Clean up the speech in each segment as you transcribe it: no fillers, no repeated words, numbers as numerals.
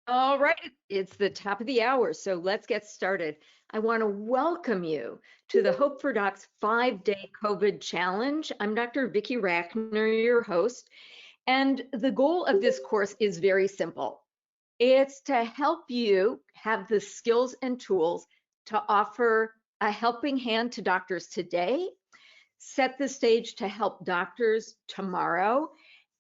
All right, it's the top of the hour, so let's get started. I want to welcome you to the Hope for Docs 5-day COVID challenge. I'm Dr. Vicki Rackner, your host, and the goal of this course is very simple. It's to help you have the skills and tools to offer a helping hand to doctors today, set the stage to help doctors tomorrow,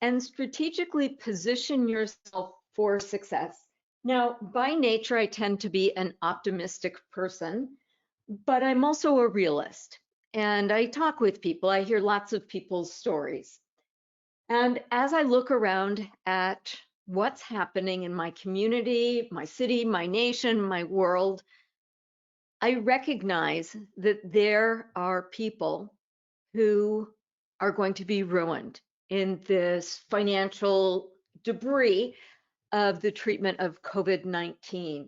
and strategically position yourself for success. Now, by nature, I tend to be an optimistic person, but I'm also a realist. And I talk with people, I hear lots of people's stories. And as I look around at what's happening in my community, my city, my nation, my world, I recognize that there are people who are going to be ruined in this financial debris of the treatment of COVID-19.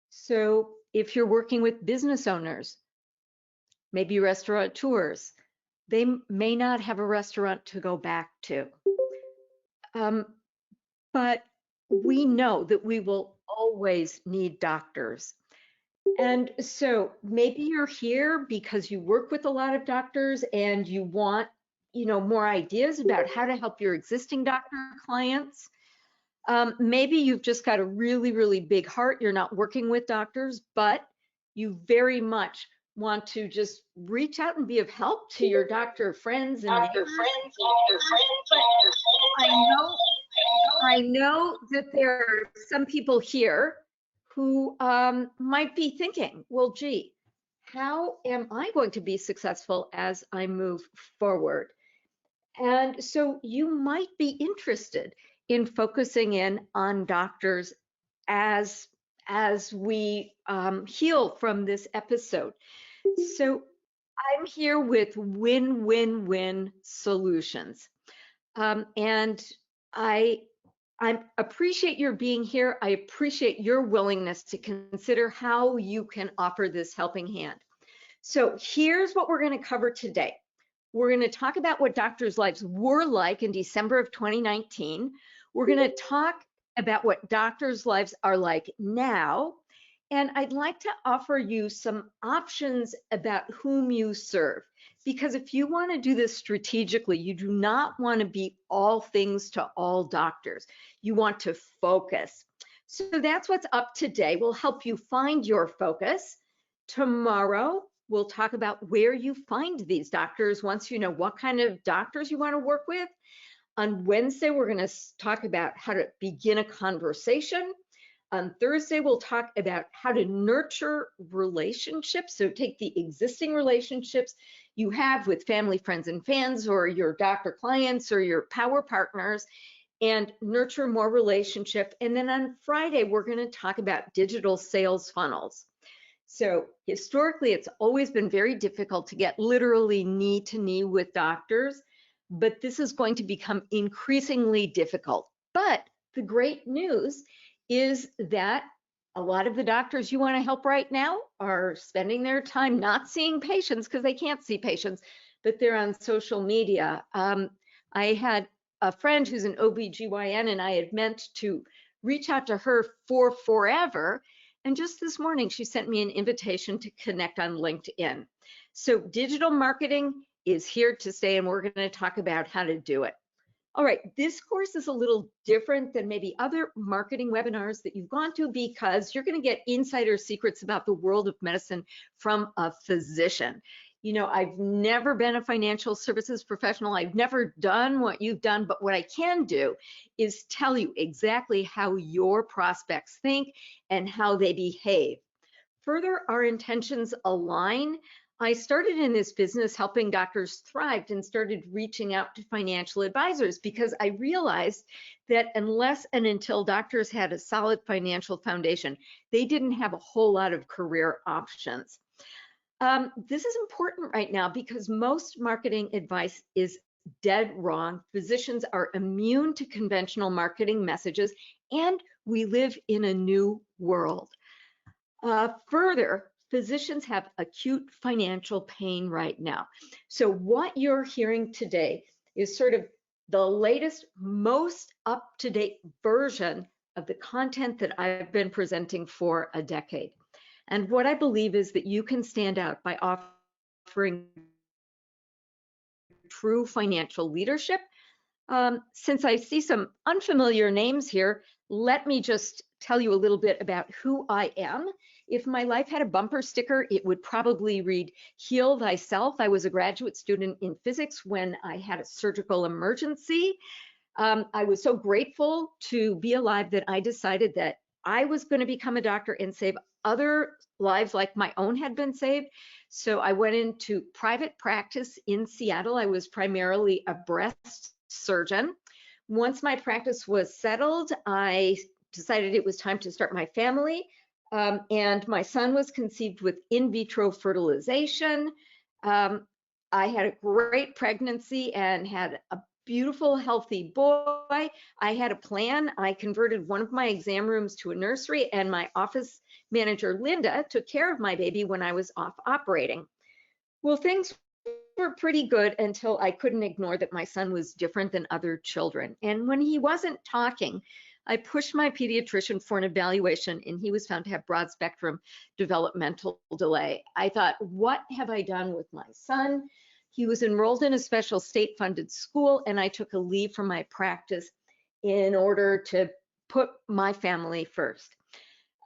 So if you're working with business owners, maybe restaurateurs, they may not have a restaurant to go back to. But we know that we will always need doctors. And so maybe you're here because you work with a lot of doctors and you want, more ideas about how to help your existing doctor clients. Maybe you've just got a really, really big heart. You're not working with doctors, but you very much want to just reach out and be of help to your doctor friends and neighbors. I know that there are some people here who might be thinking, well, gee, how am I going to be successful as I move forward? And so you might be interested in focusing in on doctors as we heal from this episode. So I'm here with win-win-win solutions. And I appreciate your being here. I appreciate your willingness to consider how you can offer this helping hand. So here's what we're going to cover today. We're going to talk about what doctors' lives were like in December of 2019. We're going to talk about what doctors' lives are like now. And I'd like to offer you some options about whom you serve. Because if you want to do this strategically, you do not want to be all things to all doctors. You want to focus. So that's what's up today. We'll help you find your focus. Tomorrow, we'll talk about where you find these doctors once you know what kind of doctors you want to work with. On Wednesday, we're going to talk about how to begin a conversation. On Thursday, we'll talk about how to nurture relationships. So take the existing relationships you have with family, friends, and fans, or your doctor clients, or your power partners, and nurture more relationship. And then on Friday, we're going to talk about digital sales funnels. So historically, it's always been very difficult to get literally knee to knee with doctors, but this is going to become increasingly difficult. But the great news is that a lot of the doctors you want to help right now are spending their time not seeing patients because they can't see patients, but they're on social media. I had a friend who's an OBGYN, and I had meant to reach out to her for forever. And just this morning, she sent me an invitation to connect on LinkedIn. So digital marketing is here to stay, and we're going to talk about how to do it. All right, this course is a little different than maybe other marketing webinars that you've gone to because you're going to get insider secrets about the world of medicine from a physician. You know, I've never been a financial services professional. I've never done what you've done, but what I can do is tell you exactly how your prospects think and how they behave. Further, our intentions align. I started in this business helping doctors thrive and started reaching out to financial advisors because I realized that unless and until doctors had a solid financial foundation, they didn't have a whole lot of career options. This is important right now because most marketing advice is dead wrong. Physicians are immune to conventional marketing messages, and we live in a new world. Further, physicians have acute financial pain right now. So what you're hearing today is sort of the latest, most up-to-date version of the content that I've been presenting for a decade. And what I believe is that you can stand out by offering true financial leadership. Since I see some unfamiliar names here, let me just tell you a little bit about who I am. If my life had a bumper sticker, it would probably read, "Heal thyself." I was a graduate student in physics when I had a surgical emergency. I was so grateful to be alive that I decided that I was going to become a doctor and save other lives like my own had been saved. So I went into private practice in Seattle. I was primarily a breast surgeon. Once my practice was settled, I decided it was time to start my family. And my son was conceived with in vitro fertilization. I had a great pregnancy and had a beautiful, healthy boy. I had a plan. I converted one of my exam rooms to a nursery, and my office manager, Linda, took care of my baby when I was off operating. Well, things were pretty good until I couldn't ignore that my son was different than other children. And when he wasn't talking, I pushed my pediatrician for an evaluation, and he was found to have broad spectrum developmental delay. I thought, what have I done with my son? He was enrolled in a special state funded school, and I took a leave from my practice in order to put my family first.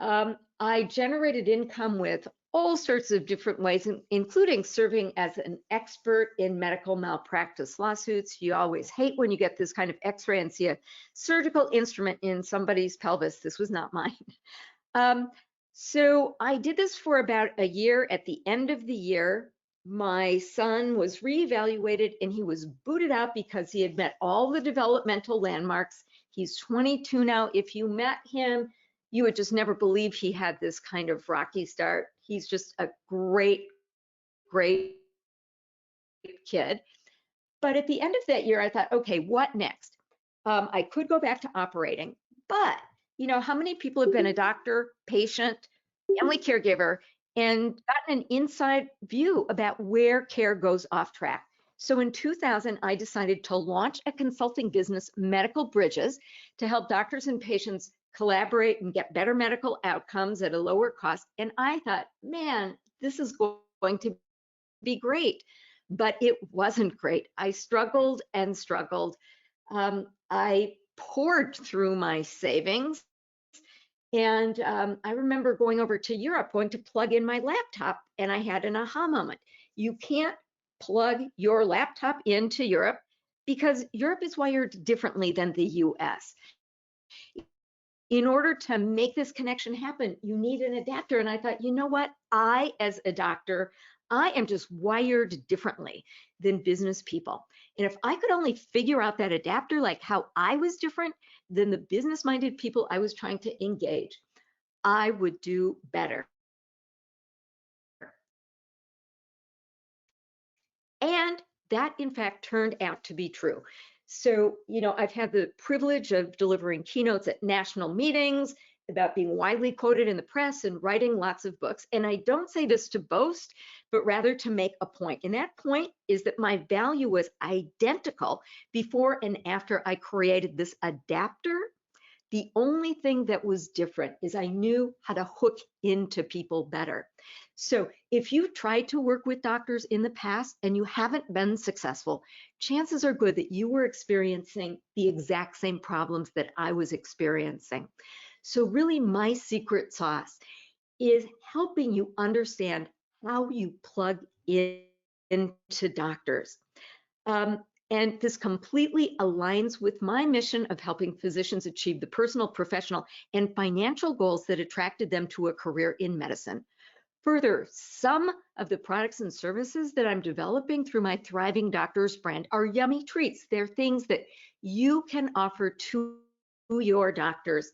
I generated income with all sorts of different ways, including serving as an expert in medical malpractice lawsuits. You always hate when you get this kind of x-ray and see a surgical instrument in somebody's pelvis. This was not mine. So I did this for about a year. At the end of the year, my son was reevaluated and he was booted out because he had met all the developmental landmarks. He's 22 now. If you met him, you would just never believe he had this kind of rocky start. He's just a great, great kid. But at the end of that year, I thought, okay, what next? I could go back to operating, but you know, how many people have been a doctor, patient, family caregiver, and gotten an inside view about where care goes off track? So in 2000, I decided to launch a consulting business, Medical Bridges, to help doctors and patients collaborate and get better medical outcomes at a lower cost. And I thought, man, this is going to be great. But it wasn't great. I struggled and struggled. I poured through my savings. And I remember going over to Europe, going to plug in my laptop, and I had an aha moment. You can't plug your laptop into Europe because Europe is wired differently than the US. In order to make this connection happen, you need an adapter. And I thought, you know what? I, as a doctor, I am just wired differently than business people. And if I could only figure out that adapter, like how I was different than the business-minded people I was trying to engage, I would do better. And that, in fact, turned out to be true. So, you know, I've had the privilege of delivering keynotes at national meetings, about being widely quoted in the press and writing lots of books. And I don't say this to boast, but rather to make a point. And that point is that my value was identical before and after I created this adapter. The only thing that was different is I knew how to hook into people better. So if you tried to work with doctors in the past and you haven't been successful, chances are good that you were experiencing the exact same problems that I was experiencing. So really my secret sauce is helping you understand how you plug into doctors. And this completely aligns with my mission of helping physicians achieve the personal, professional, and financial goals that attracted them to a career in medicine. Further, some of the products and services that I'm developing through my Thriving Doctors brand are yummy treats. They're things that you can offer to your doctors.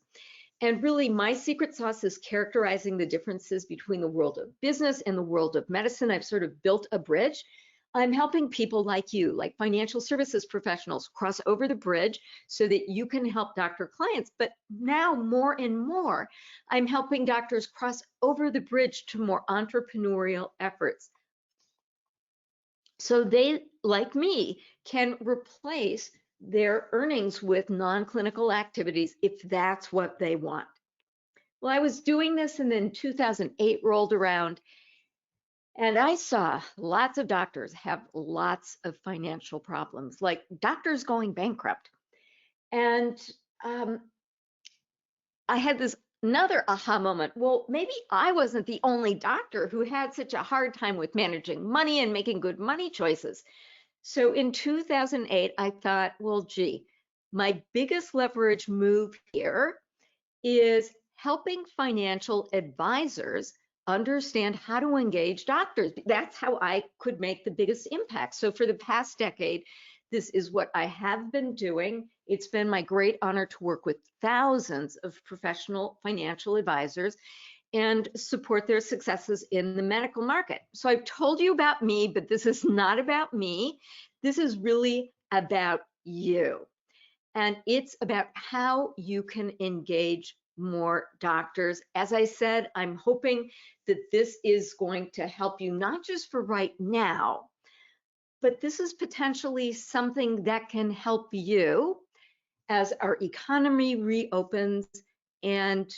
And really, my secret sauce is characterizing the differences between the world of business and the world of medicine. I've sort of built a bridge. I'm helping people like you, like financial services professionals, cross over the bridge so that you can help doctor clients. But now more and more, I'm helping doctors cross over the bridge to more entrepreneurial efforts. So they, like me, can replace their earnings with non-clinical activities if that's what they want. Well, I was doing this and then 2008 rolled around and I saw lots of doctors have lots of financial problems, like doctors going bankrupt. And um, I had this another aha moment. Well, maybe I wasn't the only doctor who had such a hard time with managing money and making good money choices. So in 2008, I thought, well, gee, my biggest leverage move here is helping financial advisors understand how to engage doctors. That's how I could make the biggest impact. So for the past decade, this is what I have been doing. It's been my great honor to work with thousands of professional financial advisors and support their successes in the medical market. So I've told you about me, but this is not about me. This is really about you. And it's about how you can engage more doctors. As I said, I'm hoping that this is going to help you, not just for right now, but this is potentially something that can help you as our economy reopens and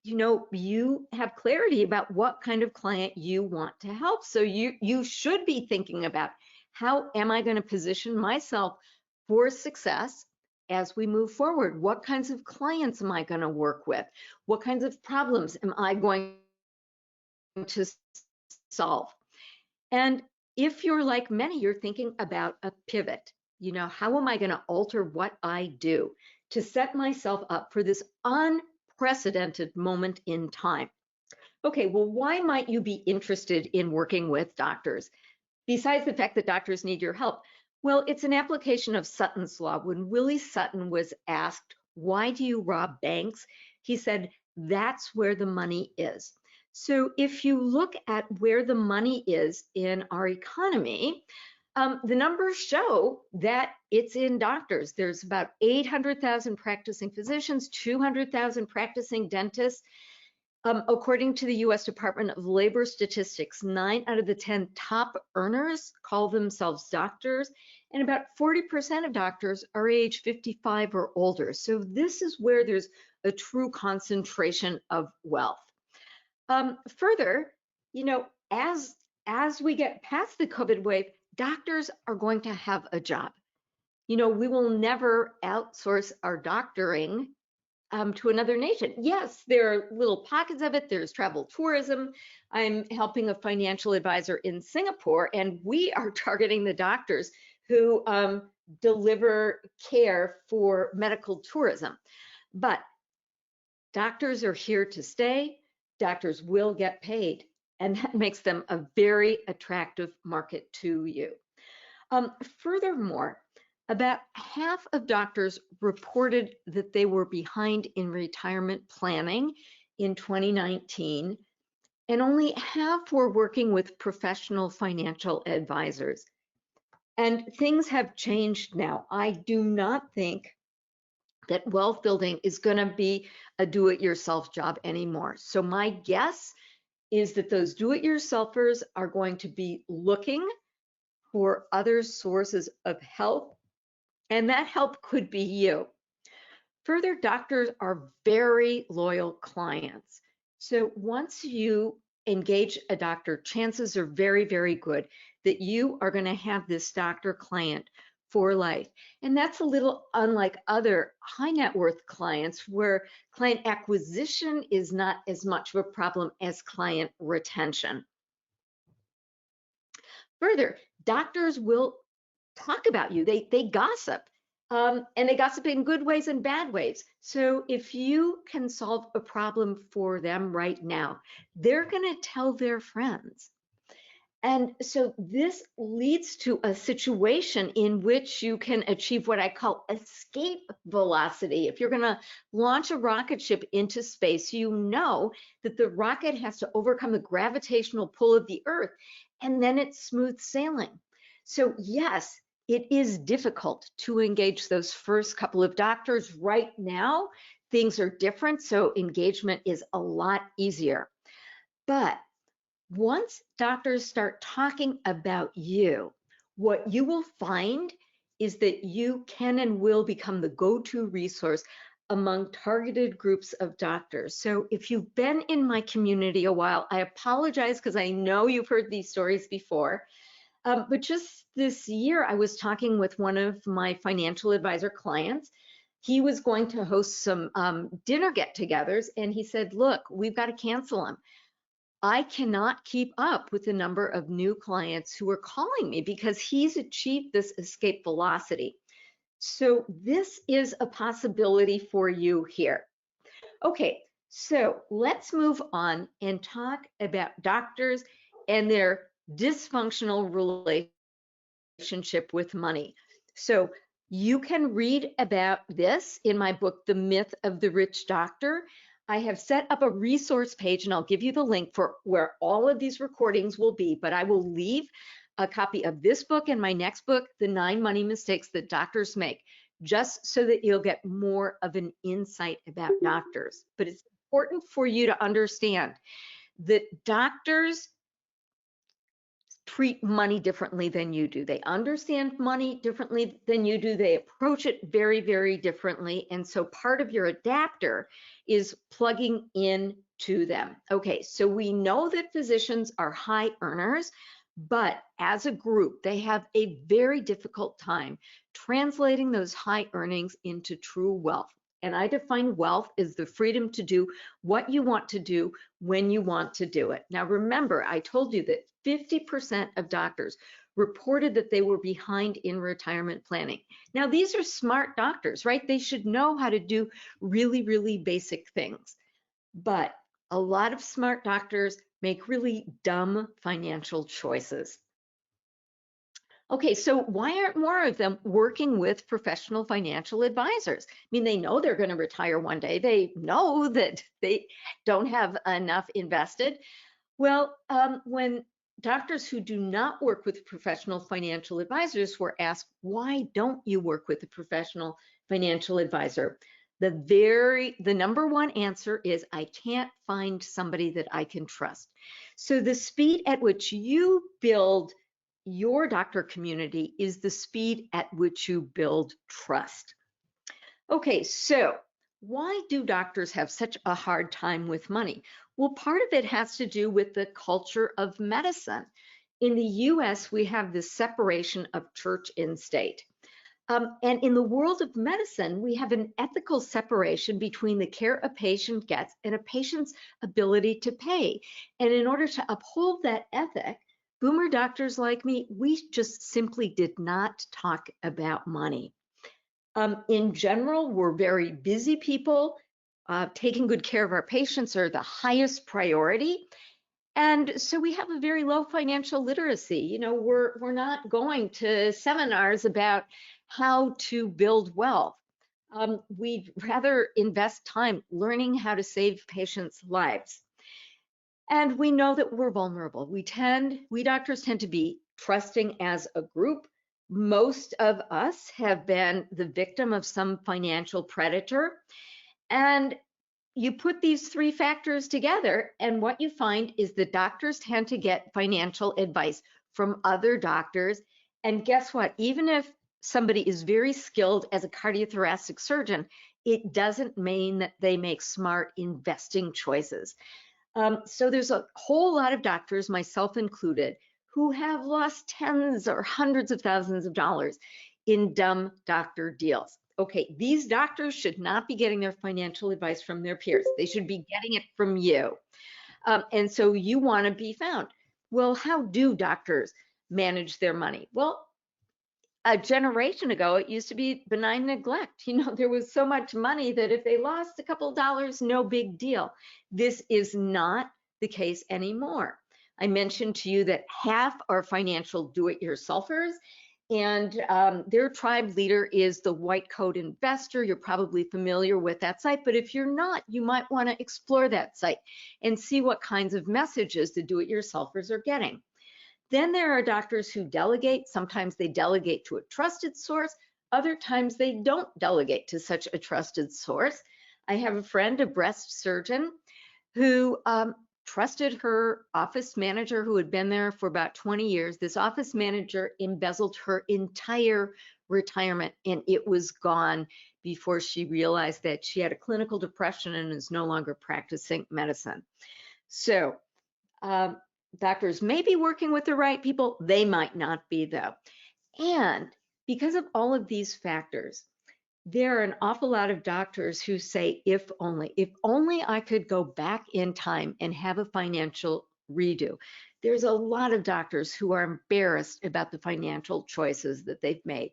you have clarity about what kind of client you want to help. So you should be thinking about, how am I going to position myself for success as we move forward? What kinds of clients am I going to work with? What kinds of problems am I going to solve? And if you're like many, you're thinking about a pivot. How am I going to alter what I do to set myself up for this unprecedented moment in time? Okay, well, why might you be interested in working with doctors? Besides the fact that doctors need your help, well, it's an application of Sutton's Law. When Willie Sutton was asked, why do you rob banks? He said, that's where the money is. So if you look at where the money is in our economy, the numbers show that it's in doctors. There's about 800,000 practicing physicians, 200,000 practicing dentists. According to the US Department of Labor statistics, 9 out of the 10 top earners call themselves doctors, and about 40% of doctors are age 55 or older. So this is where there's a true concentration of wealth. Further, as we get past the COVID wave, doctors are going to have a job. We will never outsource our doctoring to another nation. Yes, there are little pockets of it. There's travel tourism. I'm helping a financial advisor in Singapore, and we are targeting the doctors who deliver care for medical tourism. But doctors are here to stay. Doctors will get paid, and that makes them a very attractive market to you. Furthermore, about half of doctors reported that they were behind in retirement planning in 2019, and only half were working with professional financial advisors. And things have changed now. I do not think that wealth building is going to be a do-it-yourself job anymore. So my guess is that those do-it-yourselfers are going to be looking for other sources of help, and that help could be you. Further, doctors are very loyal clients. So once you engage a doctor, chances are very, very good that you are going to have this doctor client for life. And that's a little unlike other high net worth clients where client acquisition is not as much of a problem as client retention. Further, doctors will talk about you. They gossip, and they gossip in good ways and bad ways. So if you can solve a problem for them right now, they're going to tell their friends. And so this leads to a situation in which you can achieve what I call escape velocity. If you're going to launch a rocket ship into space, you know that the rocket has to overcome the gravitational pull of the Earth, and then it's smooth sailing. So yes, it is difficult to engage those first couple of doctors. Right now, things are different, so engagement is a lot easier. But once doctors start talking about you, what you will find is that you can and will become the go-to resource among targeted groups of doctors. So if you've been in my community a while, I apologize because I know you've heard these stories before. But just this year, I was talking with one of my financial advisor clients. He was going to host some dinner get-togethers, and he said, look, we've got to cancel them. I cannot keep up with the number of new clients who are calling me because he's achieved this escape velocity. So this is a possibility for you here. Okay, so let's move on and talk about doctors and their dysfunctional relationship with money. So you can read about this in my book, The Myth of the Rich Doctor. I have set up a resource page, and I'll give you the link for where all of these recordings will be, but I will leave a copy of this book and my next book, The 9 Money Mistakes That Doctors Make, just so that you'll get more of an insight about doctors. But it's important for you to understand that doctors treat money differently than you do. They understand money differently than you do. They approach it very, very differently. And so part of your adapter is plugging in to them. Okay, so we know that physicians are high earners, but as a group, they have a very difficult time translating those high earnings into true wealth. And I define wealth as the freedom to do what you want to do when you want to do it. Now, remember, I told you that 50% of doctors reported that they were behind in retirement planning. Now, these are smart doctors, right? They should know how to do really, really basic things. But a lot of smart doctors make really dumb financial choices. Okay, so why aren't more of them working with professional financial advisors? I mean, they know they're going to retire one day. They know that they don't have enough invested. Well, when doctors who do not work with professional financial advisors were asked, why don't you work with a professional financial advisor? The number one answer is, I can't find somebody that I can trust. So the speed at which you build your doctor community is the speed at which you build trust. Okay, so why do doctors have such a hard time with money? Well, part of it has to do with the culture of medicine. In the US, we have this separation of church and state. And in the world of medicine, we have an ethical separation between the care a patient gets and a patient's ability to pay. And in order to uphold that ethic, boomer doctors like me, we just simply did not talk about money. In general, we're very busy people. Taking good care of our patients are the highest priority. And so we have a very low financial literacy. You know, we're not going to seminars about how to build wealth. We'd rather invest time learning how to save patients' lives. And we know that we're vulnerable. We doctors tend to be trusting as a group. Most of us have been the victim of some financial predator. And you put these three factors together, and what you find is that doctors tend to get financial advice from other doctors. And guess what? Even if somebody is very skilled as a cardiothoracic surgeon, it doesn't mean that they make smart investing choices. So there's a whole lot of doctors, myself included, who have lost tens or hundreds of thousands of dollars in dumb doctor deals. Okay, these doctors should not be getting their financial advice from their peers. They should be getting it from you. And so you want to be found. Well, how do doctors manage their money? Well, a generation ago, it used to be benign neglect. You know, there was so much money that if they lost a couple dollars, no big deal. This is not the case anymore. I mentioned to you that half are financial do-it-yourselfers, and their tribe leader is the White Coat Investor. You're probably familiar with that site, but if you're not, you might want to explore that site and see what kinds of messages the do-it-yourselfers are getting. Then there are doctors who delegate. Sometimes they delegate to a trusted source. Other times they don't delegate to such a trusted source. I have a friend, a breast surgeon, who trusted her office manager who had been there for about 20 years. This office manager embezzled her entire retirement, and it was gone before she realized that she had a clinical depression and is no longer practicing medicine. So doctors may be working with the right people, they might not be though. And because of all of these factors, there are an awful lot of doctors who say, if only I could go back in time and have a financial redo. There's a lot of doctors who are embarrassed about the financial choices that they've made,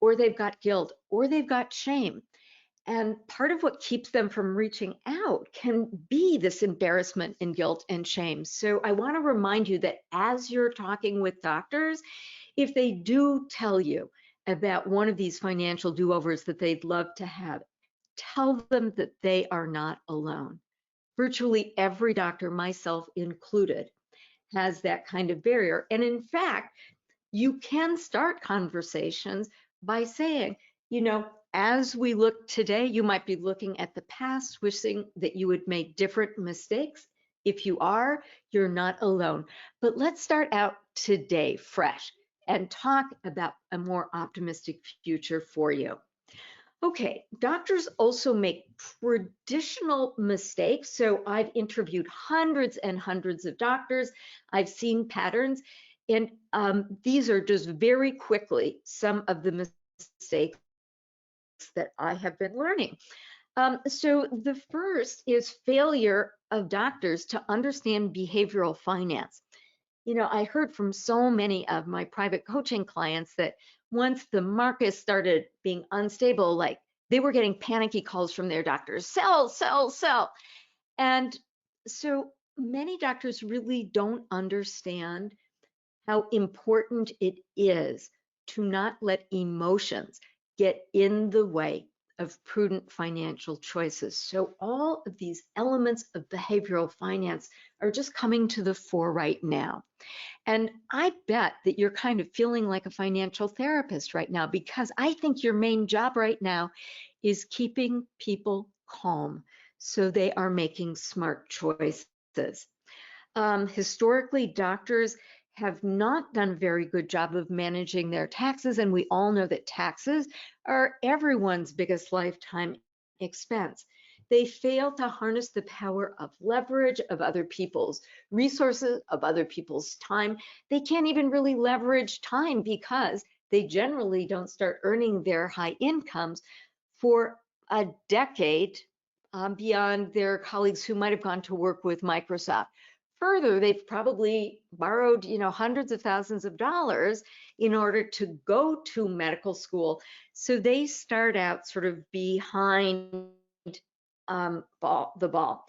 or they've got guilt, or they've got shame. And part of what keeps them from reaching out can be this embarrassment and guilt and shame. So I want to remind you that as you're talking with doctors, if they do tell you about one of these financial do-overs that they'd love to have, tell them that they are not alone. Virtually every doctor, myself included, has that kind of barrier. And in fact, you can start conversations by saying, you know, as we look today, you might be looking at the past, wishing that you would make different mistakes. If you are, you're not alone. But let's start out today fresh and talk about a more optimistic future for you. Okay, doctors also make traditional mistakes. So I've interviewed hundreds and hundreds of doctors. I've seen patterns, and these are just very quickly some of the mistakes that I have been learning. So the first is failure of doctors to understand behavioral finance. You know, I heard from so many of my private coaching clients that once the market started being unstable, like they were getting panicky calls from their doctors, sell, sell, sell. And so many doctors really don't understand how important it is to not let emotions get in the way of prudent financial choices. So all of these elements of behavioral finance are just coming to the fore right now. And I bet that you're kind of feeling like a financial therapist right now, because I think your main job right now is keeping people calm so they are making smart choices. Historically, doctors have not done a very good job of managing their taxes, and we all know that taxes are everyone's biggest lifetime expense. They fail to harness the power of leverage of other people's resources, of other people's time. They can't even really leverage time because they generally don't start earning their high incomes for a decade beyond their colleagues who might have gone to work with Microsoft. Further, they've probably borrowed, you know, hundreds of thousands of dollars in order to go to medical school. So they start out sort of behind the ball.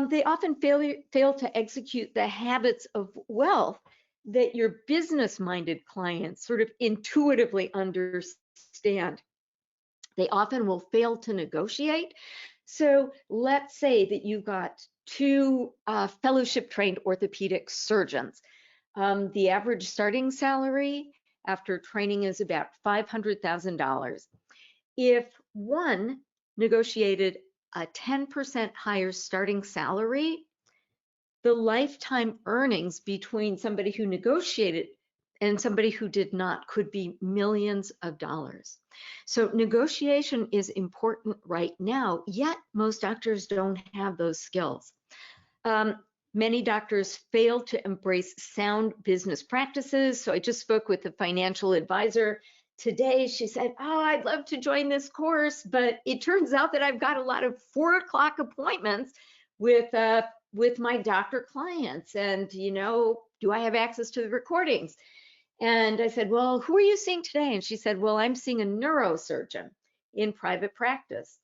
They often fail to execute the habits of wealth that your business-minded clients sort of intuitively understand. They often will fail to negotiate. So let's say that you've got two fellowship-trained orthopedic surgeons. The average starting salary after training is about $500,000. If one negotiated a 10% higher starting salary, the lifetime earnings between somebody who negotiated and somebody who did not could be millions of dollars. So negotiation is important right now, yet most doctors don't have those skills. Many doctors fail to embrace sound business practices. So I just spoke with a financial advisor today. She said, oh, I'd love to join this course, but it turns out that I've got a lot of 4 o'clock appointments with my doctor clients. And, you know, do I have access to the recordings? And I said, well, who are you seeing today? And she said, well, I'm seeing a neurosurgeon in private practice.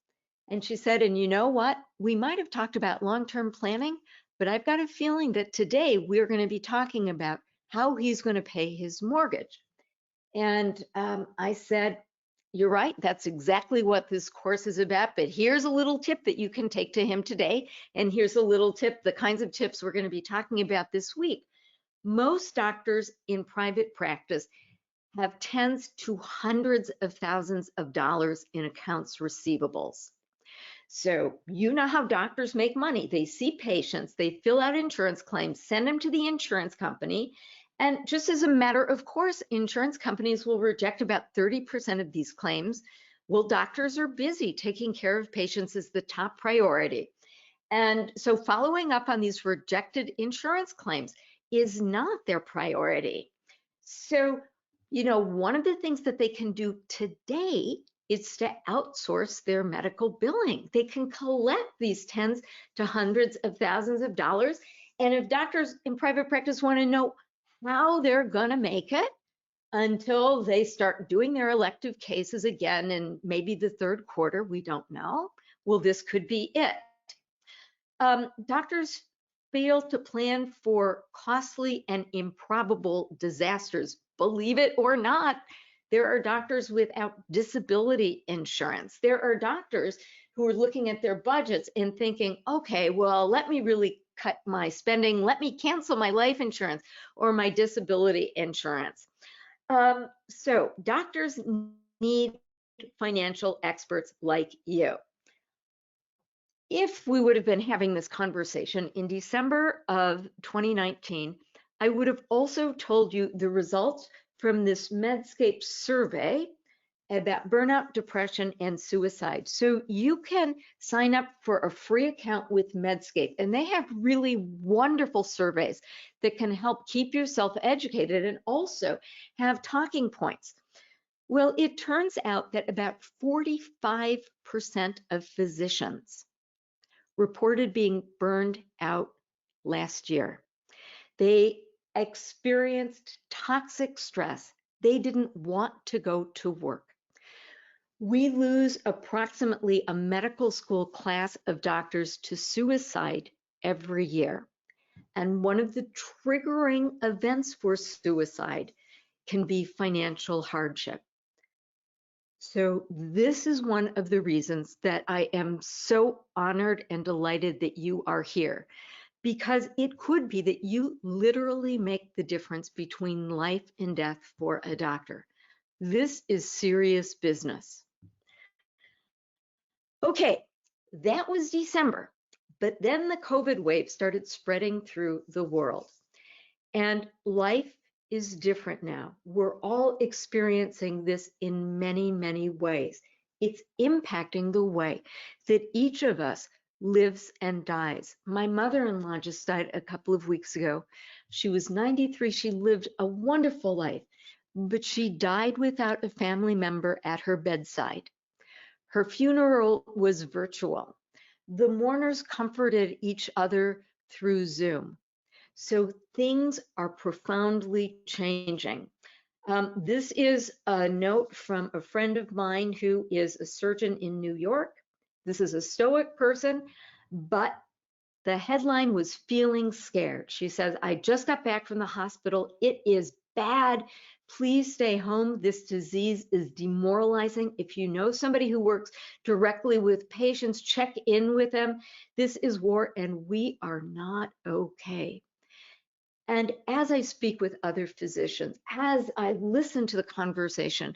And she said, and you know what? We might have talked about long-term planning, but I've got a feeling that today we're going to be talking about how he's going to pay his mortgage. And I said, you're right, that's exactly what this course is about, but here's a little tip that you can take to him today. And here's a little tip, the kinds of tips we're going to be talking about this week. Most doctors in private practice have tens to hundreds of thousands of dollars in accounts receivables. So you know how doctors make money. They see patients, they fill out insurance claims, send them to the insurance company, And just as a matter of course, insurance companies will reject about 30% of these claims. Well, doctors are busy. Taking care of patients is the top priority. And so following up on these rejected insurance claims is not their priority. So, one of the things that they can do today is to outsource their medical billing. They can collect these tens to hundreds of thousands of dollars. And if doctors in private practice want to know how they're going to make it until they start doing their elective cases again in maybe the third quarter, we don't know. Well, this could be it. Doctors fail to plan for costly and improbable disasters. Believe it or not, there are doctors without disability insurance. There are doctors who are looking at their budgets and thinking, okay, well, let me really cut my spending. Let me cancel my life insurance or my disability insurance. So doctors need financial experts like you. If we would have been having this conversation in December of 2019, I would have also told you the results from this Medscape survey about burnout, depression, and suicide. So you can sign up for a free account with Medscape, and they have really wonderful surveys that can help keep yourself educated and also have talking points. Well, it turns out that about 45% of physicians reported being burned out last year. They experienced toxic stress. They didn't want to go to work. We lose approximately a medical school class of doctors to suicide every year. And one of the triggering events for suicide can be financial hardship. So this is one of the reasons that I am so honored and delighted that you are here, because it could be that you literally make the difference between life and death for a doctor. This is serious business. Okay, that was December, but then the COVID wave started spreading through the world, and life is different now. We're all experiencing this in many, many ways. It's impacting the way that each of us lives and dies. My mother-in-law just died a couple of weeks ago. She was 93. She lived a wonderful life, but she died without a family member at her bedside. Her funeral was virtual. The mourners comforted each other through Zoom. So things are profoundly changing. This is a note from a friend of mine who is a surgeon in New York. This is a stoic person, but the headline was feeling scared. She says, I just got back from the hospital. It is bad. Please stay home. This disease is demoralizing. If you know somebody who works directly with patients, check in with them. This is war and we are not okay. And as I speak with other physicians, as I listen to the conversation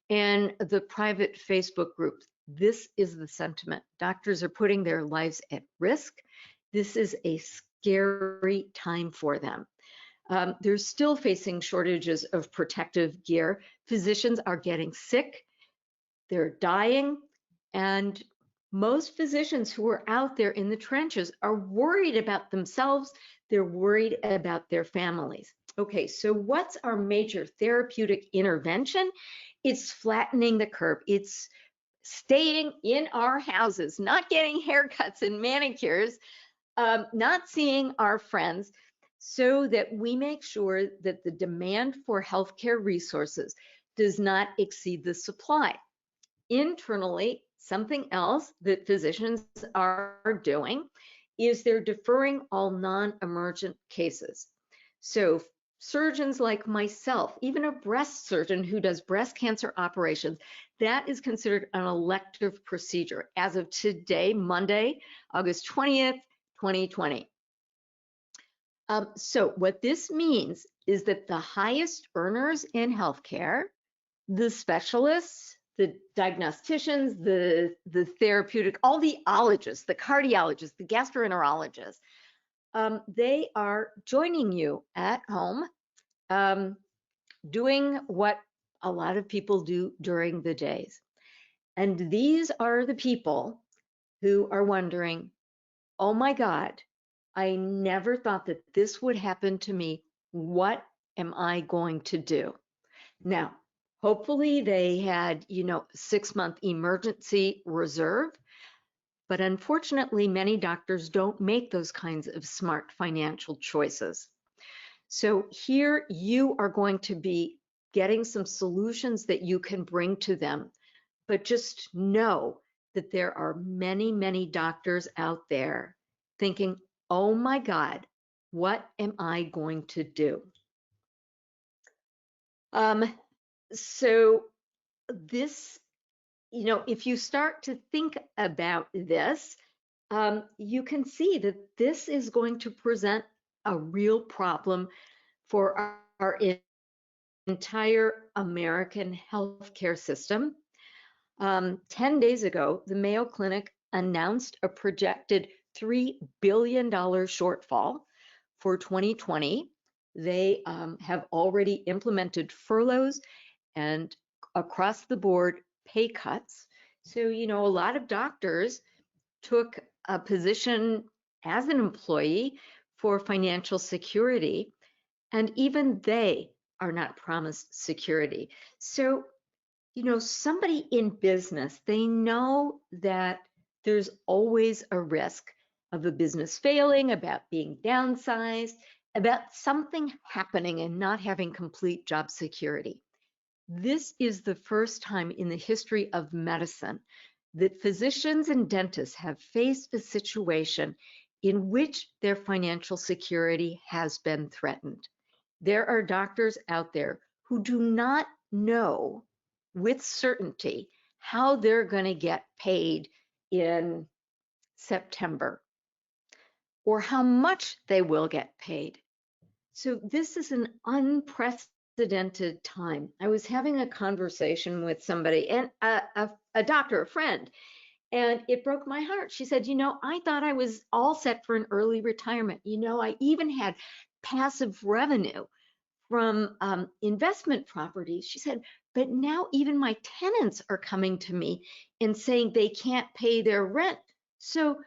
and the private Facebook groups, this is the sentiment. Doctors are putting their lives at risk. This is a scary time for them. They're still facing shortages of protective gear. Physicians are getting sick, they're dying, and most physicians who are out there in the trenches are worried about themselves, they're worried about their families. Okay, so what's our major therapeutic intervention? It's flattening the curve. It's staying in our houses, not getting haircuts and manicures, not seeing our friends, so that we make sure that the demand for healthcare resources does not exceed the supply. Internally, something else that physicians are doing is they're deferring all non-emergent cases. So surgeons like myself, even a breast surgeon who does breast cancer operations, that is considered an elective procedure as of today, Monday, August 20th, 2020. So what this means is that the highest earners in healthcare, the specialists, the diagnosticians, the therapeutic, all the ologists, the cardiologists, the gastroenterologists, they are joining you at home doing what a lot of people do during the days. And these are the people who are wondering, oh my God, I never thought that this would happen to me. What am I going to do? Now, hopefully they had, 6-month emergency reserve, but unfortunately, many doctors don't make those kinds of smart financial choices. So here you are going to be getting some solutions that you can bring to them, but just know that there are many, many doctors out there thinking, oh my God, what am I going to do? So this, if you start to think about this, you can see that this is going to present a real problem for our entire American healthcare system. 10 days ago, the Mayo Clinic announced a projected $3 billion shortfall for 2020. They have already implemented furloughs and across the board pay cuts. So, a lot of doctors took a position as an employee for financial security, and even they are not promised security. So, somebody in business, they know that there's always a risk of a business failing, about being downsized, about something happening and not having complete job security. This is the first time in the history of medicine that physicians and dentists have faced a situation in which their financial security has been threatened. There are doctors out there who do not know with certainty how they're going to get paid in September or how much they will get paid. So this is an unprecedented time. I was having a conversation with somebody, and a doctor, a friend, and it broke my heart. She said, I thought I was all set for an early retirement. I even had passive revenue from investment properties. She said, but now even my tenants are coming to me and saying they can't pay their rent. So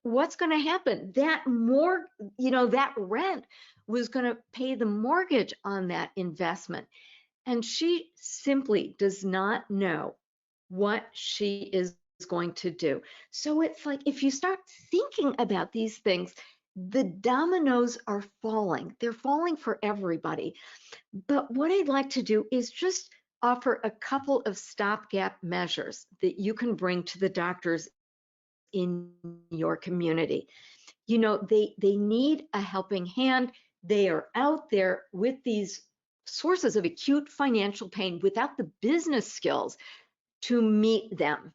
what's going to happen? That rent was going to pay the mortgage on that investment. And she simply does not know what she is going to do. So it's like, if you start thinking about these things, the dominoes are falling. They're falling for everybody. But what I'd like to do is just offer a couple of stopgap measures that you can bring to the doctors in your community. They need a helping hand. They are out there with these sources of acute financial pain without the business skills to meet them.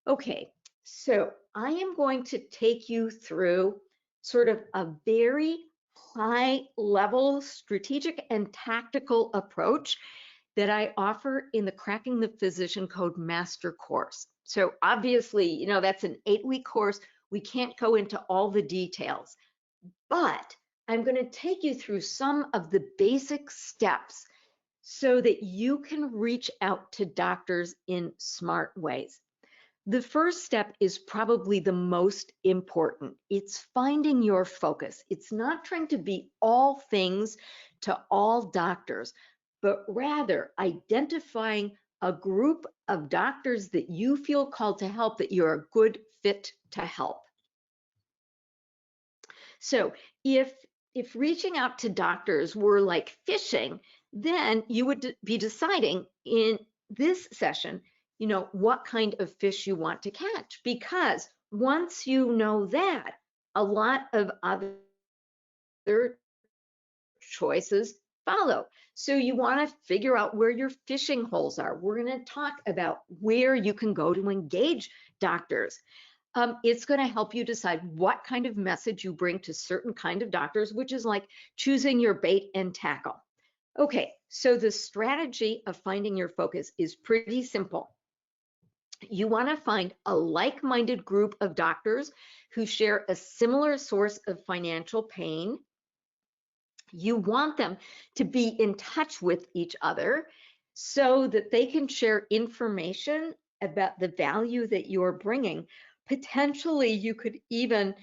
Okay, so I am going to take you through sort of a very high level strategic and tactical approach that I offer in the Cracking the Physician Code Master Course. So obviously, that's an 8-week course. We can't go into all the details, but I'm going to take you through some of the basic steps so that you can reach out to doctors in smart ways. The first step is probably the most important. It's finding your focus. It's not trying to be all things to all doctors, but rather identifying a group of doctors that you feel called to help, that you're a good fit to help. So if reaching out to doctors were like fishing, then you would be deciding in this session, what kind of fish you want to catch, because once you know that, a lot of other choices follow. So you want to figure out where your fishing holes are. We're going to talk about where you can go to engage doctors. It's going to help you decide what kind of message you bring to certain kind of doctors, which is like choosing your bait and tackle. Okay, so the strategy of finding your focus is pretty simple. You want to find a like-minded group of doctors who share a similar source of financial pain. You want them to be in touch with each other so that they can share information about the value that you're bringing. Potentially, you could even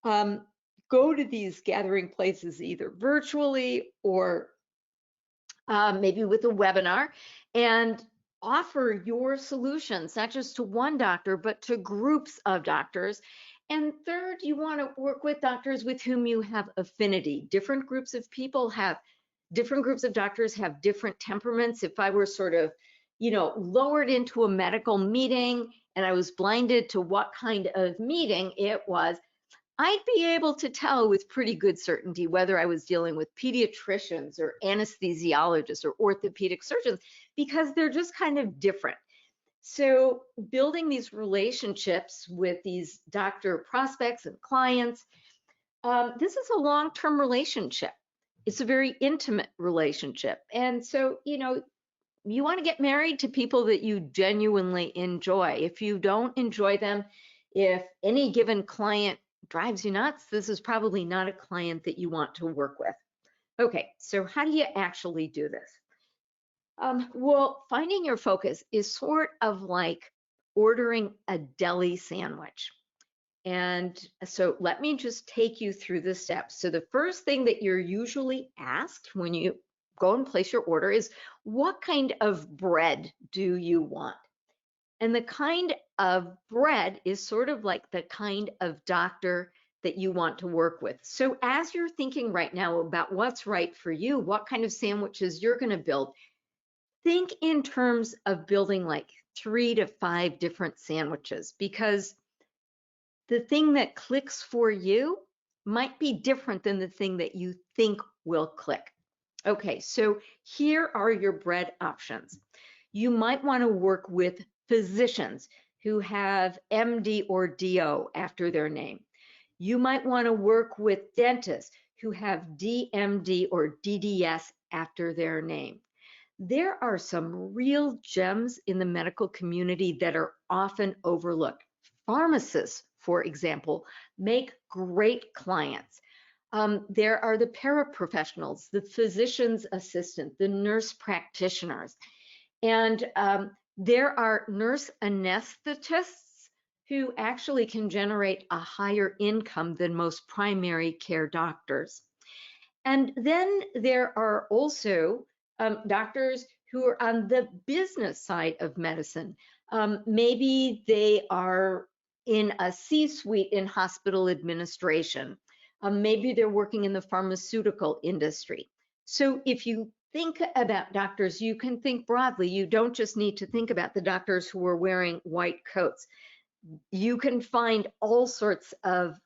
um, go to these gathering places either virtually or maybe with a webinar, and offer your solutions, not just to one doctor, but to groups of doctors. And third, you want to work with doctors with whom you have affinity. Different groups of people have, different groups of doctors have different temperaments. If I were sort of, lowered into a medical meeting and I was blinded to what kind of meeting it was, I'd be able to tell with pretty good certainty whether I was dealing with pediatricians or anesthesiologists or orthopedic surgeons, because they're just kind of different. So building these relationships with these doctor prospects and clients, this is a long-term relationship. It's a very intimate relationship. And so, you want to get married to people that you genuinely enjoy. If you don't enjoy them, if any given client drives you nuts, this is probably not a client that you want to work with. Okay, so how do you actually do this? Well, finding your focus is sort of like ordering a deli sandwich. And so let me just take you through the steps. So the first thing that you're usually asked when you go and place your order is, what kind of bread do you want? And the kind of bread is sort of like the kind of doctor that you want to work with. So as you're thinking right now about what's right for you, what kind of sandwiches you're going to build, think in terms of building like 3 to 5 different sandwiches, because the thing that clicks for you might be different than the thing that you think will click. Okay, so here are your bread options. You might want to work with physicians who have MD or DO after their name. You might want to work with dentists who have DMD or DDS after their name. There are some real gems in the medical community that are often overlooked. Pharmacists, for example, make great clients. There are the paraprofessionals, the physician's assistant, the nurse practitioners, and there are nurse anesthetists who actually can generate a higher income than most primary care doctors. And then there are also doctors who are on the business side of medicine. Maybe they are in a C-suite in hospital administration. Maybe they're working in the pharmaceutical industry. So if you think about doctors, you can think broadly. You don't just need to think about the doctors who are wearing white coats. You can find all sorts of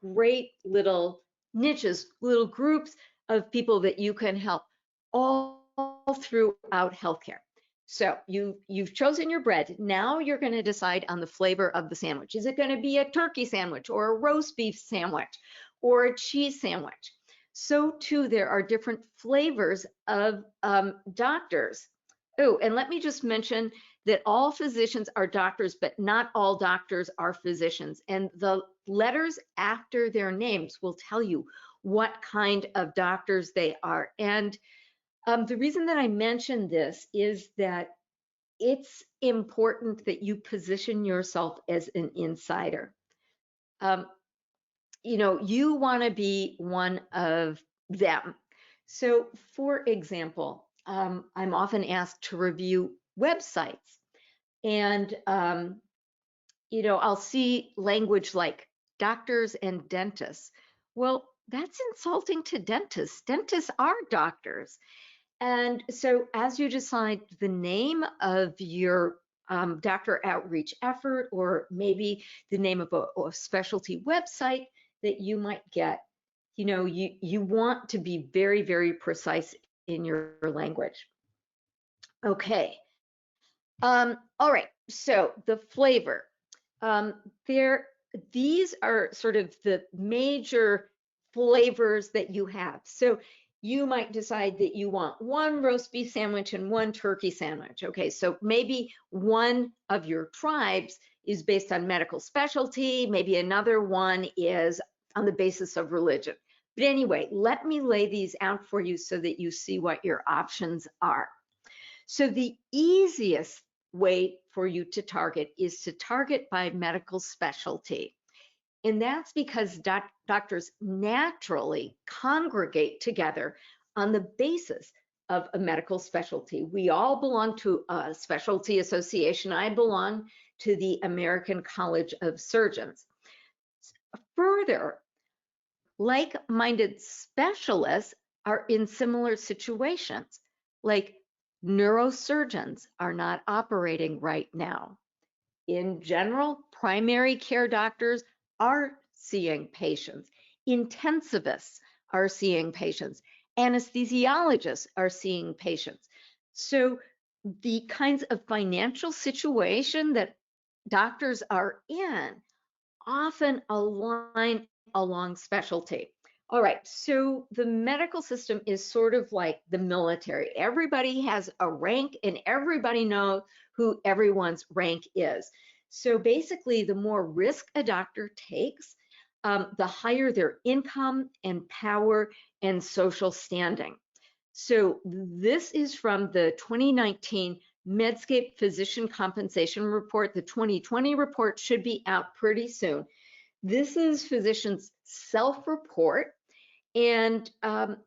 great little niches, little groups of people that you can help all throughout healthcare. So you've chosen your bread. Now you're going to decide on the flavor of the sandwich. Is it going to be a turkey sandwich or a roast beef sandwich or a cheese sandwich? So too, there are different flavors of doctors. Oh, and let me just mention that all physicians are doctors, but not all doctors are physicians. And the letters after their names will tell you what kind of doctors they are. And the reason that I mention this is that it's important that you position yourself as an insider. You want to be one of them. So, for example, I'm often asked to review websites, and I'll see language like doctors and dentists. Well, that's insulting to dentists. Dentists are doctors. And so as you decide the name of your doctor outreach effort, or maybe the name of a specialty website that you might get, you want to be very, very precise in your language. Okay. All right. So the flavor. These are sort of the major flavors that you have. So you might decide that you want one roast beef sandwich and one turkey sandwich. Okay, so maybe one of your tribes is based on medical specialty, maybe another one is on the basis of religion. But anyway, let me lay these out for you so that you see what your options are. So the easiest way for you to target is to target by medical specialty. And that's because doctors naturally congregate together on the basis of a medical specialty. We all belong to a specialty association. I belong to the American College of Surgeons. Further, like-minded specialists are in similar situations, like neurosurgeons are not operating right now. In general, primary care doctors are seeing patients. Intensivists are seeing patients. Anesthesiologists are seeing patients. So the kinds of financial situation that doctors are in often align along specialty. All right, so the medical system is sort of like the military. Everybody has a rank and everybody knows who everyone's rank is. So basically, the more risk a doctor takes, the higher their income and power and social standing. So this is from the 2019 Medscape Physician Compensation Report. The 2020 report should be out pretty soon. This is physicians' self-report, and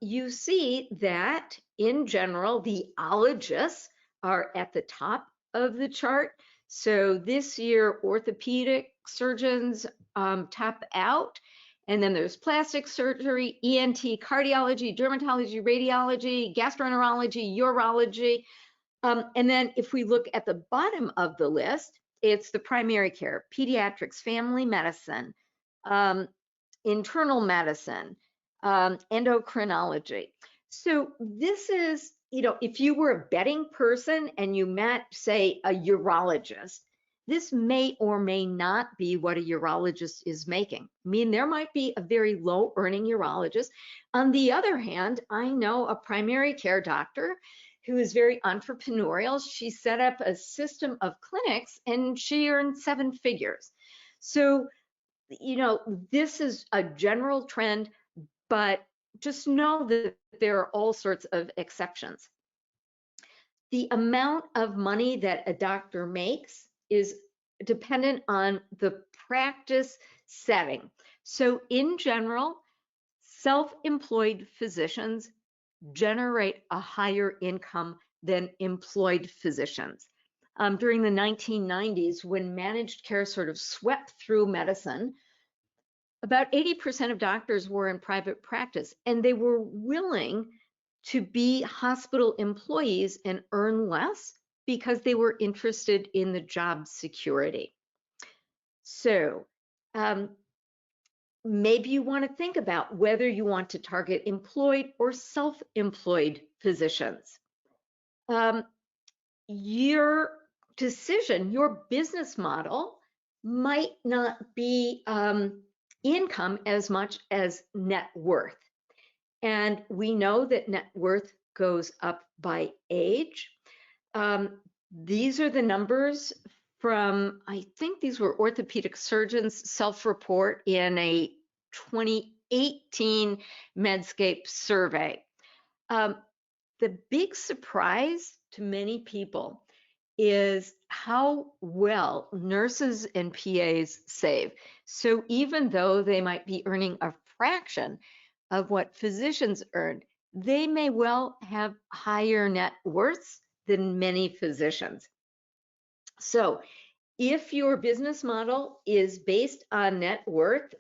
you see that in general, the ologists are at the top of the chart. So this year, orthopedic surgeons top out, and then there's plastic surgery, ENT, cardiology, dermatology, radiology, gastroenterology, urology. And then if we look at the bottom of the list, it's the primary care, pediatrics, family medicine, internal medicine, endocrinology. So this is, if you were a betting person and you met, say, a urologist, this may or may not be what a urologist is making. I mean, there might be a very low earning urologist. On the other hand, I know a primary care doctor who is very entrepreneurial. She set up a system of clinics and she earned 7 figures. So, this is a general trend, but just know that there are all sorts of exceptions. The amount of money that a doctor makes is dependent on the practice setting. So in general, self-employed physicians generate a higher income than employed physicians. During the 1990s, when managed care sort of swept through medicine, about 80% of doctors were in private practice, and they were willing to be hospital employees and earn less because they were interested in the job security. So maybe you want to think about whether you want to target employed or self-employed physicians. Your decision, your business model might not be income as much as net worth. And we know that net worth goes up by age. These are the numbers from, I think these were orthopedic surgeons' self-report in a 2018 Medscape survey. The big surprise to many people is how well nurses and PAs save. So even though they might be earning a fraction of what physicians earn, they may well have higher net worths than many physicians. So if your business model is based on net worth,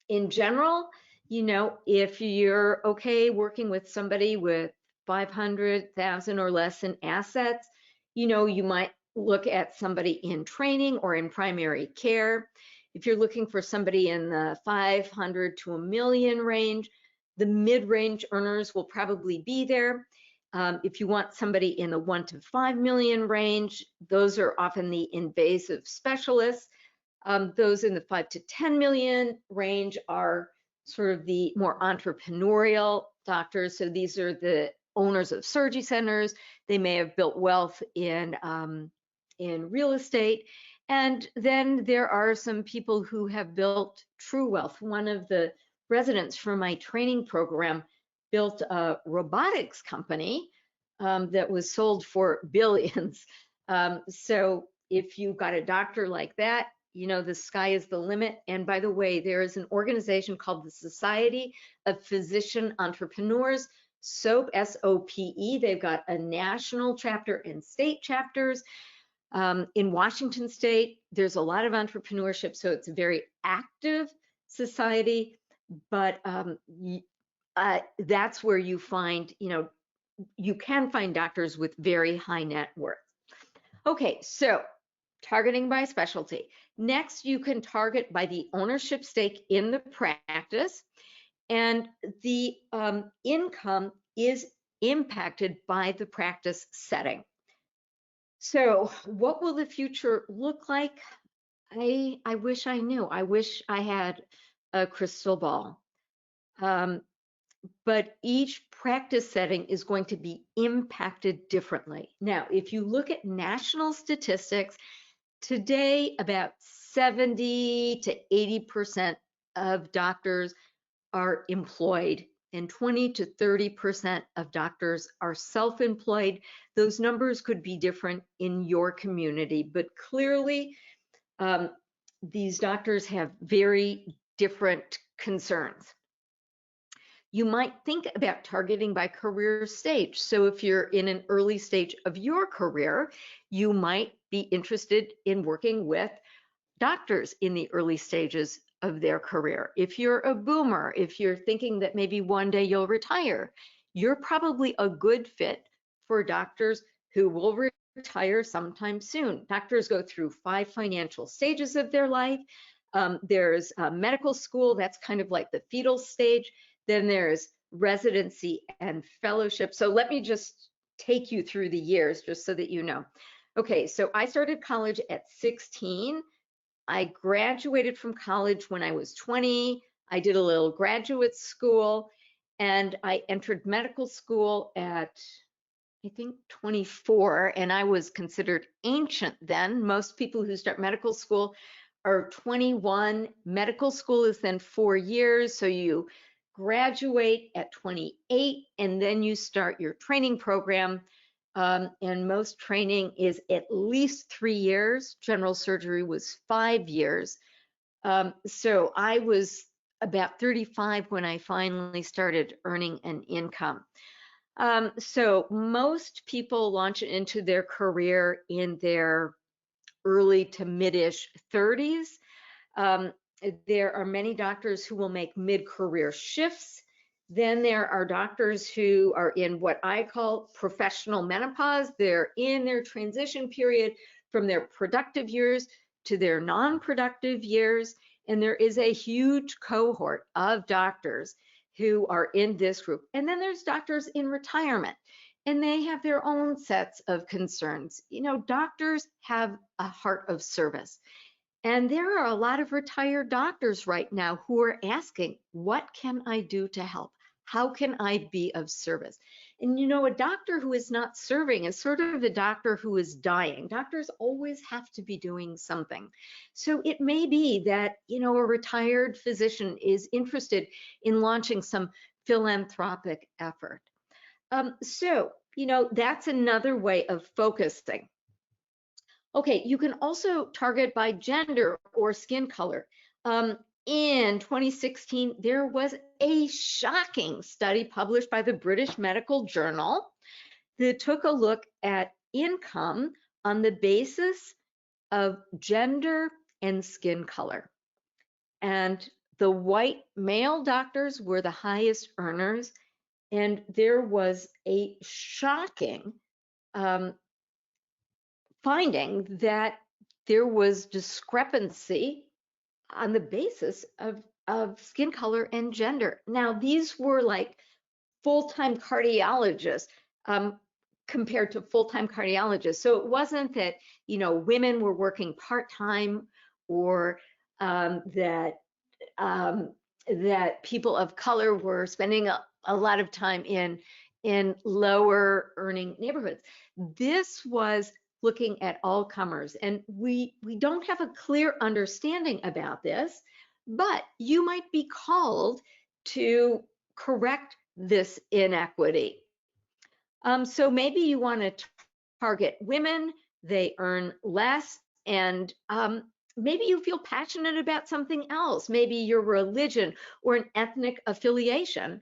in general, if you're okay working with somebody with 500,000 or less in assets, you might look at somebody in training or in primary care. If you're looking for somebody in the 500 to $1 million range, the mid-range earners will probably be there. If you want somebody in the 1 to 5 million range, those are often the invasive specialists. Those in the 5 to 10 million range are sort of the more entrepreneurial doctors. So these are the owners of surgery centers. They may have built wealth in real estate. And then there are some people who have built true wealth. One of the residents from my training program built a robotics company that was sold for billions. So if you've got a doctor like that, you know, the sky is the limit. And by the way, there is an organization called the Society of Physician Entrepreneurs, SOPE, S-O-P-E. They've got a national chapter and state chapters. In Washington State, there's a lot of entrepreneurship, so it's a very active society, but that's where you find, you know, you can find doctors with very high net worth. Okay, so targeting by specialty. Next, you can target by the ownership stake in the practice, and the income is impacted by the practice setting. So what will the future look like? I wish I knew. I wish I had a crystal ball. But each practice setting is going to be impacted differently. Now, if you look at national statistics, today about 70 to 80% of doctors are employed and 20 to 30% of doctors are self-employed. Those numbers could be different in your community, but clearly these doctors have very different concerns. You might think about targeting by career stage. So if you're in an early stage of your career, you might be interested in working with doctors in the early stages of their career. If you're a boomer, if you're thinking that maybe one day you'll retire, you're probably a good fit for doctors who will retire sometime soon. Doctors go through 5 financial stages of their life. There's medical school, that's kind of like the fetal stage. Then there's residency and fellowship. So let me just take you through the years just so that you know. Okay, so I started college at 16. I graduated from college when I was 20. I did a little graduate school, and I entered medical school at, I think, 24, and I was considered ancient then. Most people who start medical school are 21. Medical school is then 4 years, so you graduate at 28, and then you start your training program. And most training is at least 3 years. General surgery was 5 years. So I was about 35 when I finally started earning an income. So most people launch into their career in their early to mid-ish 30s. There are many doctors who will make mid-career shifts. Then there are doctors who are in what I call professional menopause. They're in their transition period from their productive years to their non-productive years. And there is a huge cohort of doctors who are in this group. And then there's doctors in retirement, and they have their own sets of concerns. You know, doctors have a heart of service. And there are a lot of retired doctors right now who are asking, what can I do to help? How can I be of service? And you know, a doctor who is not serving is sort of a doctor who is dying. Doctors always have to be doing something. So it may be that, you know, a retired physician is interested in launching some philanthropic effort. So, you know, that's another way of focusing. Okay, you can also target by gender or skin color. In 2016, there was a shocking study published by the British Medical Journal that took a look at income on the basis of gender and skin color. And the white male doctors were the highest earners, and there was a shocking finding that there was discrepancy on the basis of skin color and gender. Now, these were like full-time cardiologists compared to full-time cardiologists. So it wasn't that, you know, women were working part-time or that people of color were spending a lot of time in lower earning neighborhoods. This was looking at all comers, and we don't have a clear understanding about this, but you might be called to correct this inequity. So maybe you want to target women, they earn less, and maybe you feel passionate about something else, maybe your religion or an ethnic affiliation.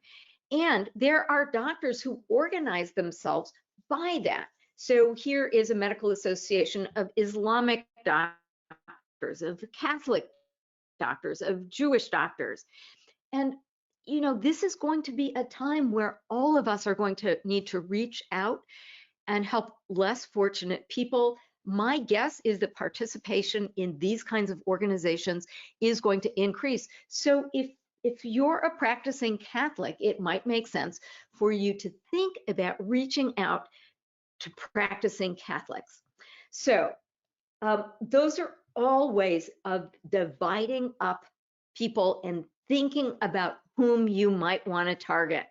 And there are doctors who organize themselves by that. So here is a medical association of Islamic doctors, of Catholic doctors, of Jewish doctors. And this is going to be a time where all of us are going to need to reach out and help less fortunate people. My guess is that participation in these kinds of organizations is going to increase. So if you're a practicing Catholic, it might make sense for you to think about reaching out to practicing Catholics. So those are all ways of dividing up people and thinking about whom you might want to target.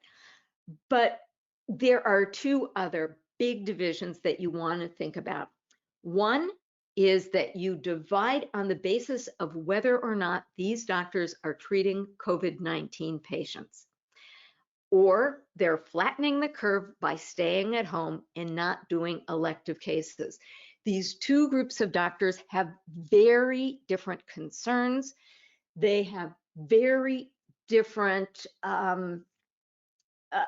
But there are two other big divisions that you want to think about. One is that you divide on the basis of whether or not these doctors are treating COVID-19 patients, or they're flattening the curve by staying at home and not doing elective cases. These two groups of doctors have very different concerns. They have very different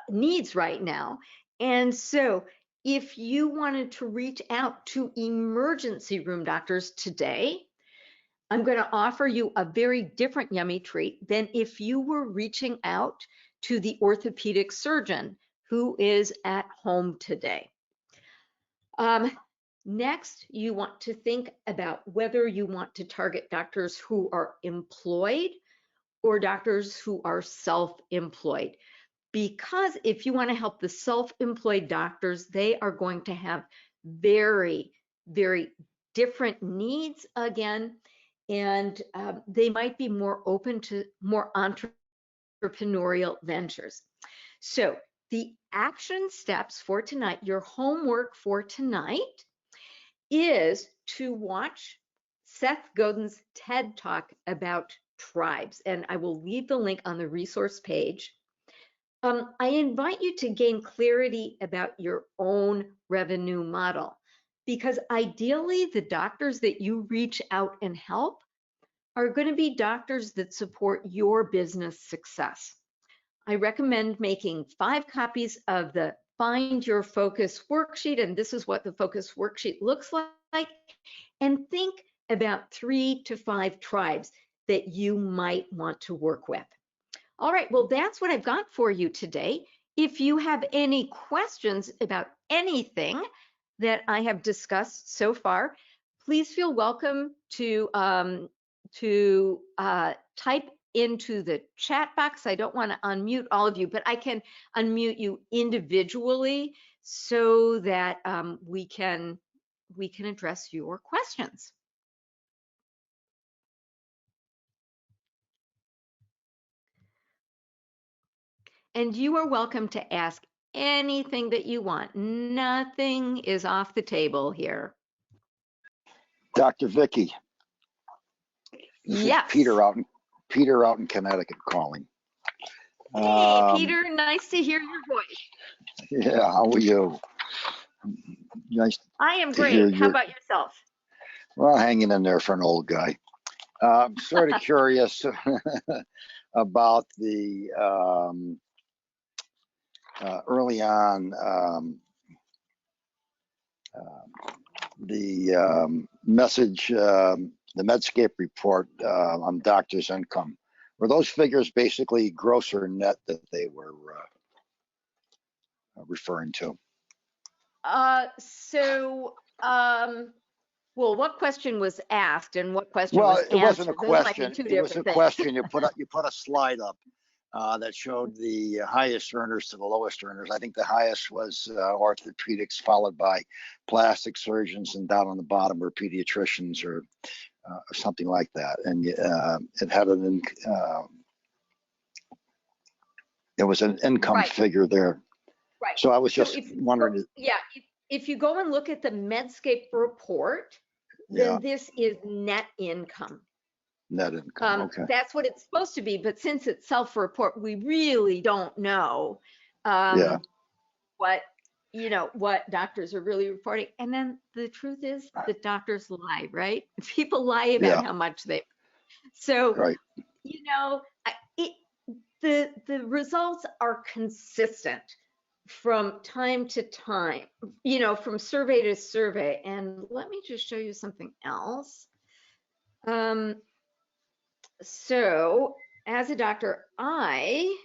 needs right now. And so if you wanted to reach out to emergency room doctors today, I'm going to offer you a very different yummy treat than if you were reaching out to the orthopedic surgeon who is at home today. Next, you want to think about whether you want to target doctors who are employed or doctors who are self-employed. Because if you want to help the self-employed doctors, they are going to have very, very different needs again, and they might be more open to more entrepreneurial ventures. So the action steps for tonight, your homework for tonight, is to watch Seth Godin's TED Talk about tribes, and I will leave the link on the resource page. I invite you to gain clarity about your own revenue model, because ideally the doctors that you reach out and help are going to be doctors that support your business success. I recommend making 5 copies of the Find Your Focus worksheet, and this is what the focus worksheet looks like, and think about 3 to 5 tribes that you might want to work with. All right, well, that's what I've got for you today. If you have any questions about anything that I have discussed so far, please feel welcome to type into the chat box. I don't want to unmute all of you, but I can unmute you individually so that we can address your questions. And you are welcome to ask anything that you want. Nothing is off the table here. Dr. Vicki. Yes. Peter out in Connecticut calling. Hey, Peter, nice to hear your voice. Yeah, how are you? Nice. I am great. How about yourself? Well, hanging in there for an old guy. I'm sort of curious about the early on the message, the Medscape report on doctors' income. Were those figures basically gross or net that they were referring to? Well, what question was asked and what question well, was it wasn't a question. question. It was a question. You put a slide up that showed the highest earners to the lowest earners. I think the highest was orthopedics, followed by plastic surgeons, and down on the bottom were pediatricians or something like that. And it had it was an income figure there. Right. So I was just wondering. If you go and look at the Medscape report, then this is net income. Net income, okay. That's what it's supposed to be, but since it's self-report, we really don't know Yeah. what doctors are really reporting. And then the truth is that doctors lie, right? People lie about Yeah. how much they. So, Right. the results are consistent from time to time, from survey to survey. And let me just show you something else. So as a doctor, I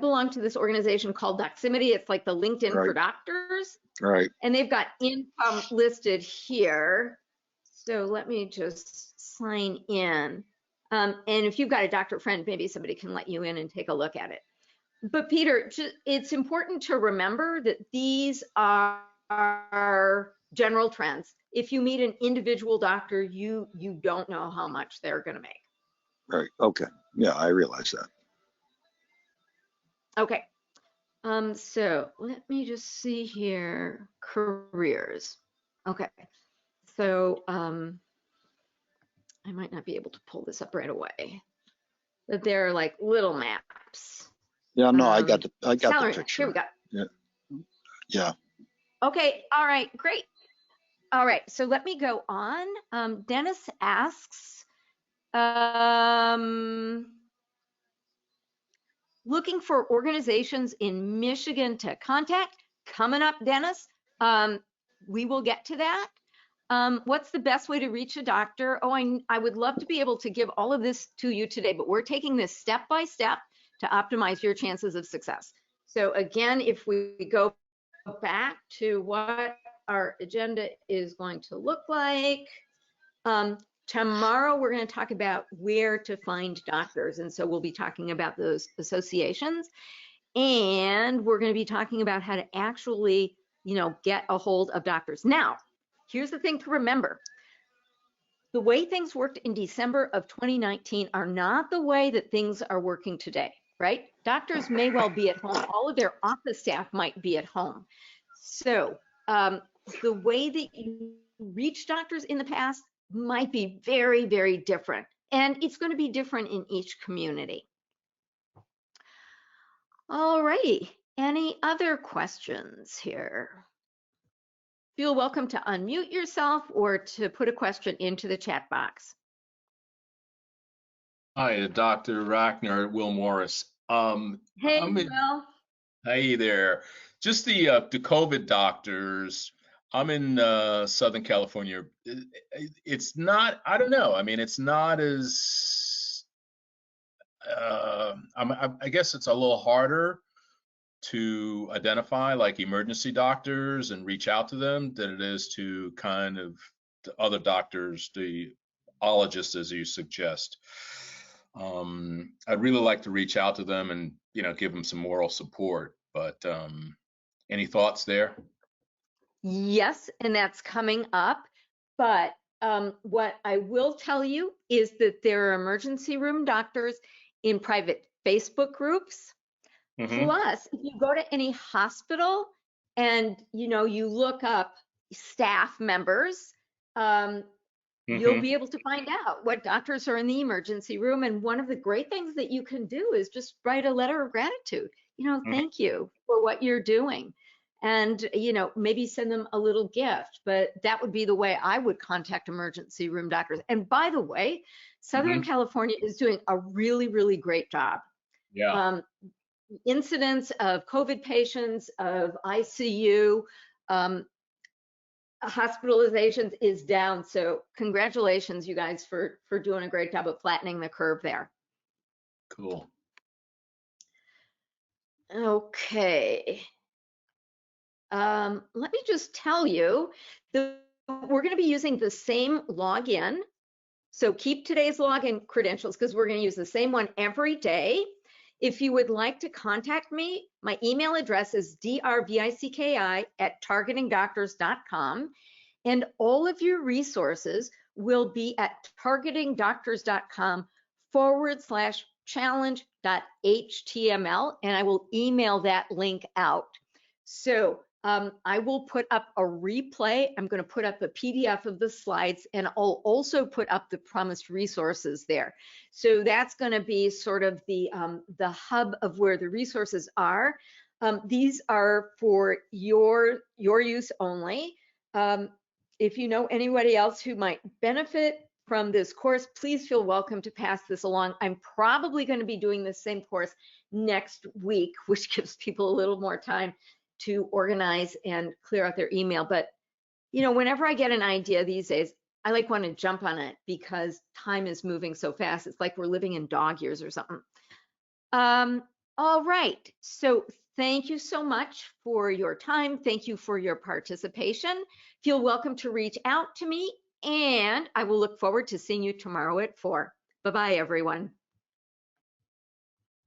belong to this organization called Doximity. It's like the LinkedIn for doctors. Right. And they've got income listed here. So let me just sign in. And if you've got a doctor friend, maybe somebody can let you in and take a look at it. But Peter, it's important to remember that these are general trends. If you meet an individual doctor, you don't know how much they're going to make. Right. Okay. Yeah, I realize that. Okay. So let me just see here. Careers. Okay. So I might not be able to pull this up right away. But they're like little maps. Yeah, no, I got the picture. Here we go. Yeah. Yeah. Okay. All right. Great. All right. So let me go on. Dennis asks, looking for organizations in Michigan to contact. Coming up, Dennis. We will get to that. What's the best way to reach a doctor? Oh, I would love to be able to give all of this to you today, but we're taking this step by step to optimize your chances of success. So again, if we go back to what our agenda is going to look like, tomorrow we're going to talk about where to find doctors. And so we'll be talking about those associations, and we're going to be talking about how to actually, get a hold of doctors. Now, here's the thing to remember. The way things worked in December of 2019 are not the way that things are working today, right? Doctors may well be at home. All of their office staff might be at home. So the way that you reach doctors in the past might be very, very different. And it's going to be different in each community. All righty. Any other questions here? Feel welcome to unmute yourself or to put a question into the chat box. Hi, Dr. Rachner, Will Morris. Hey, Will. Hey there. Just the COVID doctors. I'm in Southern California. It's not, I don't know. I mean, it's not as, I guess it's a little harder to identify like emergency doctors and reach out to them than it is to kind of the other doctors, the ologists, as you suggest. I'd really like to reach out to them and, give them some moral support, but any thoughts there? Yes, and that's coming up. But what I will tell you is that there are emergency room doctors in private Facebook groups. Mm-hmm. Plus, if you go to any hospital and, you look up staff members, you'll be able to find out what doctors are in the emergency room. And one of the great things that you can do is just write a letter of gratitude. Thank you for what you're doing. And, maybe send them a little gift. But that would be the way I would contact emergency room doctors. And by the way, Southern California is doing a really, really great job. Yeah. Incidence of COVID patients, of ICU, hospitalizations is down. So congratulations, you guys, for doing a great job of flattening the curve there. Cool. Okay. Let me just tell you that we're going to be using the same login. So keep today's login credentials because we're going to use the same one every day. If you would like to contact me, my email address is drvicki@targetingdoctors.com. And all of your resources will be at targetingdoctors.com/challenge.html. And I will email that link out. So I will put up a replay. I'm going to put up a PDF of the slides, and I'll also put up the promised resources there. So that's going to be sort of the hub of where the resources are. These are for your use only. If you know anybody else who might benefit from this course, please feel welcome to pass this along. I'm probably going to be doing the same course next week, which gives people a little more time to organize and clear out their email. But, you know, whenever I get an idea these days, I want to jump on it because time is moving so fast. It's like we're living in dog years or something. All right. So thank you so much for your time. Thank you for your participation. Feel welcome to reach out to me, and I will look forward to seeing you tomorrow at 4. Bye-bye, everyone.